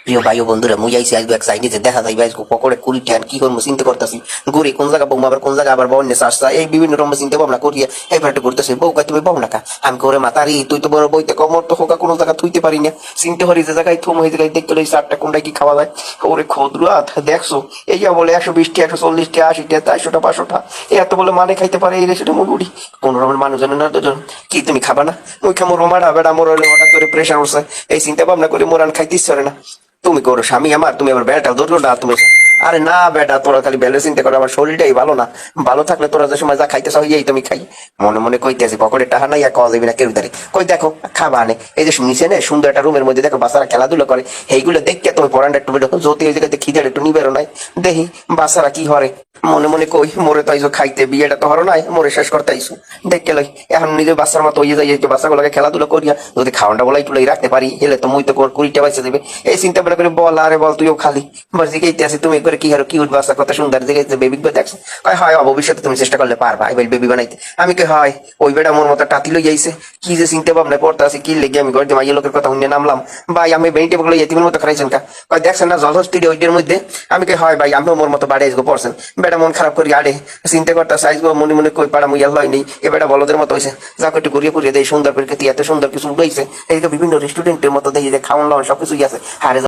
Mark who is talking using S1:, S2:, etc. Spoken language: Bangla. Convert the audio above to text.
S1: প্রিয় ভাই ও বন্ধুরা, মুই আইসি আজকে এক সাইডে যে দেখা যাইবে আজকে পকড়ে কুড়ি টান কি করবো চিন্তা করতেছি। ঘুরি কোন জায়গা বউ আবার কোন জায়গা আবার বউ নিয়ে আসছে, এই বিভিন্ন রকম চিন্তা ভাবনা করিয়া এবার করতেছে। বউ কা তুমি বউ না কা আমি করে মাতারি, তুই তো বড় বইতে কমর তো হোকা কোনো জায়গা থুইতে পারি না। চিনতে পারি যে জায়গায় থুম হয়ে জায়গায় দেখতে লই চারটা কোনটা কি খাওয়া যায়। ওরে খদরুয়াত দেখছো, এই যা বলে 120টি 140টি 80টি 400টা 500টা এত বলে মানে খাইতে পারে এই রেসিটা মুগুড়ি কোন রকমের মানুষ জানে না। দুজন কি তুমি খাবা না? মুই খামো রোমাটা বেড়া মোর হঠাৎ করে প্রেশার উঠছে, এই চিন্তা ভাবনা করে মোর আর খাইতে ইচ্ছে করে না। তুমি করো স্বামী আমার, তুমি আবার বেটা ধরো না তুমি। আরে না বেটা, তোরা খালি ব্যালেন্স চিন্তা করো, আমার শরীরটাই ভালো না। ভালো থাকলে তোরা যে সময় যা খাইতে চাও এই তুমি খাই। মনে মনে কইতেছি পকেটে টাকা নাই আর খাওয়া যাবে না কেউ দাঁড়ি কই দেখো খাবা আনে এই যে নিচে নে সুন্দর একটা রুমের মধ্যে দেখো বাচ্চারা খেলাধুলা করে, এইগুলো দেখে তুমি পড়ানটা একটু বেরো যদি ওই জায়গাতে খিদার একটু নিবেরো নাই দেখি বাচ্চারা কি হরে। মনে মনে কই মোরে তো আইসো খাইতে, বিয়েটা তো হরো নাই, মোরে শেষ করতে আইসো দেখে লই। এখন নিজে বাচ্চার মতো হয়ে যাই, বাচ্চাগুলোকে খেলাধুলা করিয়া যদি খাওয়ানটা বলাই টুলাই রাখতে পারি হেলে তো মুই তো কুড়িটা বাইসে দেবে। এই চিন্তা ভাবনা করে বল আরে বল তুইও খালি বাস দিকে আছে তুমি করে কি হারো কি উঠবে বাচ্চা কত সুন্দর দিকে বেবি দেখছো। কয় হয় ভবিষ্যতে তুমি চেষ্টা করলে পারবা এবার বেবি বানাইতে। আমি কে হয় ওই বেটা মোর মতো টাতি লই যাইছে, কি যে চিন্তা ভাবনা পড়তে আছে কি লেগে আমি ঘর মাইয়া লোকের কথা শুনে নামলাম। ভাই আমি বেনিটে বলে এতিমের মতো খারাইছেন কা? কয় দেখছেন না জলহস্তি ওইটার মধ্যে। আমি কে হয় ভাই আমিও মোর মতো বাড়ি আসবো পড়ছেন। বেটা মন খারাপ করি আরে চিন্তা করতেছে আসবো মনে মনে কই পাড়া মুইয়া লয় নেই এ বেটা বলদের মতো হয়েছে। যাকে একটু ঘুরিয়ে ঘুরিয়ে দেয় সুন্দর প্রকৃতি এত সুন্দর কিছু উঠেছে এই বিভিন্ন রেস্টুরেন্টের মতো দেখি যে খাওয়ান লাওয়ান সবকিছুই আছে হারে